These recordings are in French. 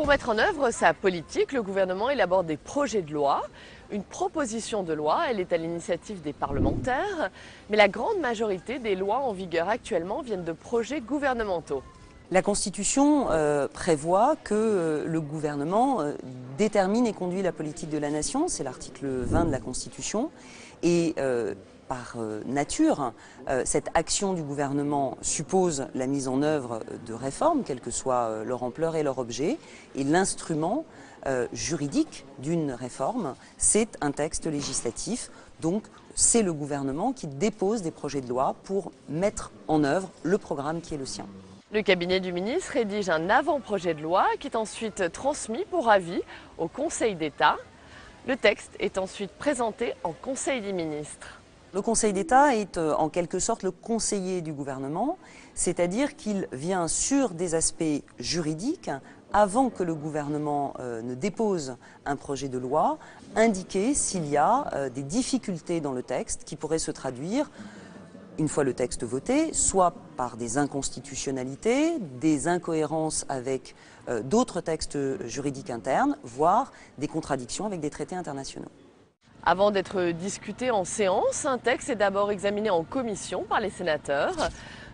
Pour mettre en œuvre sa politique, le gouvernement élabore des projets de loi. Une proposition de loi, elle est à l'initiative des parlementaires, mais la grande majorité des lois en vigueur actuellement viennent de projets gouvernementaux. La Constitution prévoit que le gouvernement détermine et conduit la politique de la nation, c'est l'article 20 de la Constitution, et par nature, cette action du gouvernement suppose la mise en œuvre de réformes, quelle que soit leur ampleur et leur objet, et l'instrument juridique d'une réforme, c'est un texte législatif, donc c'est le gouvernement qui dépose des projets de loi pour mettre en œuvre le programme qui est le sien. Le cabinet du ministre rédige un avant-projet de loi qui est ensuite transmis pour avis au Conseil d'État. Le texte est ensuite présenté en Conseil des ministres. Le Conseil d'État est en quelque sorte le conseiller du gouvernement, c'est-à-dire qu'il vient sur des aspects juridiques, avant que le gouvernement ne dépose un projet de loi, indiquer s'il y a des difficultés dans le texte qui pourraient se traduire, une fois le texte voté, soit par des inconstitutionnalités, des incohérences avec d'autres textes juridiques internes, voire des contradictions avec des traités internationaux. Avant d'être discuté en séance, un texte est d'abord examiné en commission par les sénateurs.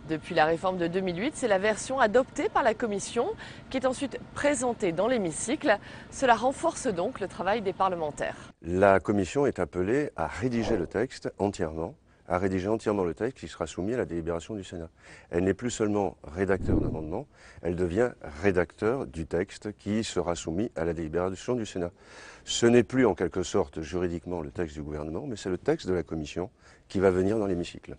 Depuis la réforme de 2008, c'est la version adoptée par la commission qui est ensuite présentée dans l'hémicycle. Cela renforce donc le travail des parlementaires. La commission est appelée à rédiger le texte entièrement, le texte qui sera soumis à la délibération du Sénat. Elle n'est plus seulement rédacteur d'amendements, elle devient rédacteur du texte qui sera soumis à la délibération du Sénat. Ce n'est plus en quelque sorte juridiquement le texte du gouvernement, mais c'est le texte de la commission qui va venir dans l'hémicycle.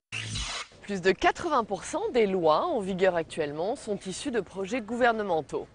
Plus de 80% des lois en vigueur actuellement sont issues de projets gouvernementaux.